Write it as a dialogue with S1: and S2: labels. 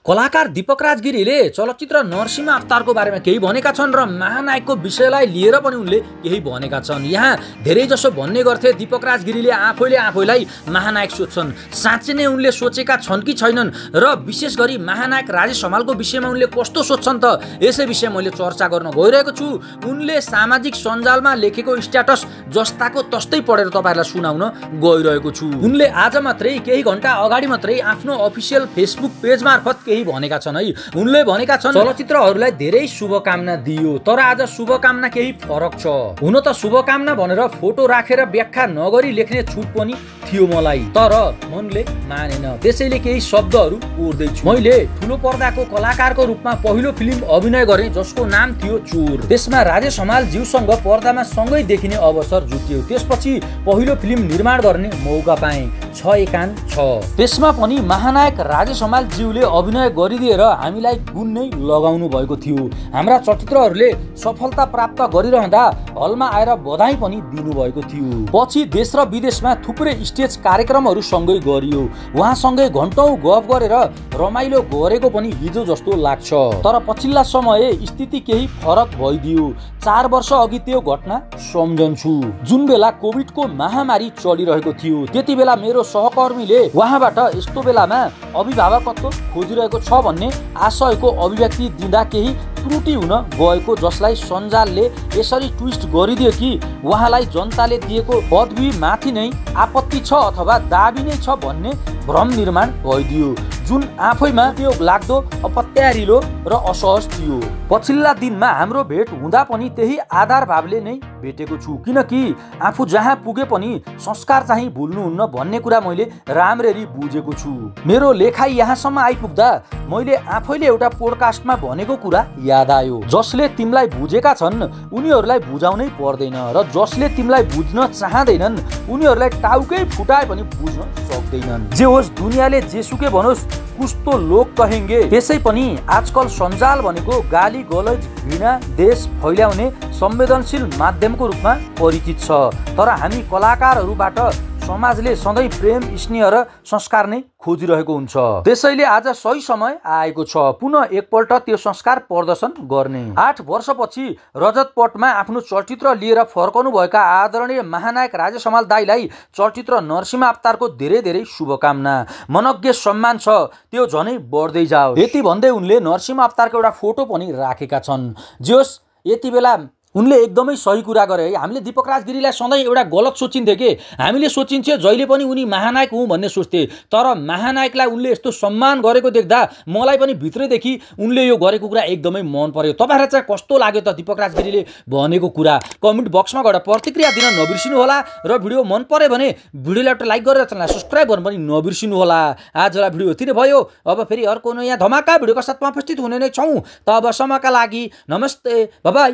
S1: कलाकार दीपकराज गिरीले चलचित्र नरसिंह अवतारको बारेमा केही भनेका छन् र महानायकको विषयलाई लिएर पनि उनले केही भनेका छन्। यहाँ धेरैजसो भन्ने गर्थे दीपकराज गिरीले आफैलाई महानायक सोच्छन्। साँच्चै नै उनले सोचेका छन् कि छैनन् र विशेष गरी महानायक राजेश हमालको विषयमा उनले कस्तो सोच्छन् त यसै विषय मैले चर्चा गर्न गइरहेको छु। उनले सामाजिक सञ्जालमा लेखेको स्ट्याटस जस्ताको तस्तै पढेर तपाईहरुलाई सुनाउन गइरहेको छु। उनले आज मात्रै केही घण्टा अगाडि मात्रै आफ्नो अफिसियल फेसबुक पेज मार्फत केही भनेका छन् है। उनले भनेका छन् चलचित्रहरूलाई धेरै शुभकामना दियो, तर आज शुभकामना केही फरक छ। हुन त शुभकामना भनेर फोटो राखेर व्याख्या नगरी लेख्ने छुट पनि थियो मलाई, तर मनले मानेन, त्यसैले केही शब्दहरू कोर्दै छु। मैले ठुलो पर्दाको कलाकारको रूपमा पहिलो फिल्म अभिनय गरेँ जसको नाम थियो चोर। त्यसमा राजेश हमाल ज्यूसँग पर्दामा सँगै देखिने अवसर जुट्यो। त्यसपछि पहिलो फिल्म निर्माण गर्ने मौका पाएँ, छ एकान छ। त्यसमा पनि महानायक राजेश हमाल ज्यूले अभिनय गरिदिएर हामीलाई गुण नै लगाउनु भएको थियो। हाम्रा चलचित्रहरूले सफलता प्राप्त गरिरहँदा हलमा आएर बधाई पनि दिनुभएको थियो। पछि देश र विदेशमा थुप्रै स्टेज कार्यक्रमहरू सँगै गरियो। उहाँसँगै घण्टौं गफ गरेर रमाइलो गरेको पनि हिजो जस्तो लाग्छ। तर पछिल्ला समय स्थिति केही फरक भइदियो। 4 वर्ष अघि त्यो घटना सम्झन्छु, जुन बेला कोभिडको महामारी चलिरहेको थियो। त्यति बेला मेरो सहकर्मीले उहाँबाट यस्तो बेलामा अभिभावकत्व खोजिरहेको छ भन्ने आशयको अभिव्यक्ति दिँदा केही त्रुटि हुन गएको, जसलाई सञ्जालले यसरी ट्विस्ट गरिदियो कि उहाँलाई जनताले दिएको पदवी माथि नै आपत्ति छ अथवा दाबी नै छ भन्ने भ्रम निर्माण भइदियो, जुन आफैमा त्यो लाग्दो अपत्यारिलो र असहज थियो। पछिल्ला दिनमा हाम्रो भेट हुँदा पनि त्यही आधार भावले नै भेटेको छु, किनकि आफू जहाँ पुगे पनि संस्कार चाहिँ भुल्नुहुन्न भन्ने कुरा मैले राम्ररी बुझेको छु। मेरो लेखाइ यहाँसम्म आइपुग्दा मैले आफैले एउटा पोडकास्टमा भनेको कुरा याद आयो। जसले तिमीलाई बुझेका छन् उनीहरूलाई बुझाउनै पर्दैन, र जसले तिमीलाई बुझ्न चाहँदैनन् उनीहरूलाई टाउकै फुटाए पनि बुझ्न सक्दैनन्। जे होस्, दुनियाँले जेसुकै भनोस्, कुछ तो लोग कहेंगे। त्यसै पनि आजकल सञ्जाल भनेको गाली गलौज, घृणा, देश फैल्याउने संवेदनशील माध्यमको रूपमा परिचित छ। तर हामी कलाकारहरूबाट समाजले सधैँ प्रेम, स्नेह र संस्कार नै खोजिरहेको हुन्छ। त्यसैले आज सही समय आएको छ पुनः एकपल्ट त्यो संस्कार प्रदर्शन गर्ने। 8 वर्षपछि रजत पटमा आफ्नो चलचित्र लिएर फर्कनु भएका आदरणीय महानायक राजेश हमाल दाइलाई चलचित्र नरसिंह अवतारको धेरै धेरै शुभकामना। मनज्ञ सम्मान छ, त्यो झनै बढ्दै जाओस्। यति भन्दै उनले नरसिंह अवतारको एउटा फोटो पनि राखेका छन्। जोस्, यति बेला उनले एकदमै सही कुरा गरे है। हामीले दीपकराज गिरीलाई सधैँ एउटा गलत सोचिन्थे कि हामीले सोचिन्थ्यो जहिले पनि उनी महानायक हुँ भन्ने सोच्थे, तर महानायकलाई उनले यस्तो सम्मान गरेको देख्दा मलाई पनि भित्रैदेखि उनले यो गरेको कुरा एकदमै मन पर्यो। तपाईहरुलाई चाहिँ कस्तो लाग्यो त दीपकराज गिरीले भनेको कुरा? कमेन्ट बक्समा गएर प्रतिक्रिया दिन नबिर्सिनु होला, र भिडियो मन पर्यो भने भिडियोलाई एउटा लाइक गरेर च्यानललाई सब्स्क्राइब गर्न पनि नबिर्सिनु होला। आजलाई भिडियो यति नै भयो। अब फेरि अर्को नयाँ धमाका भिडियोका साथमा उपस्थित हुने नै छौँ। तबसम्मका लागि नमस्ते, बाइ बाइ।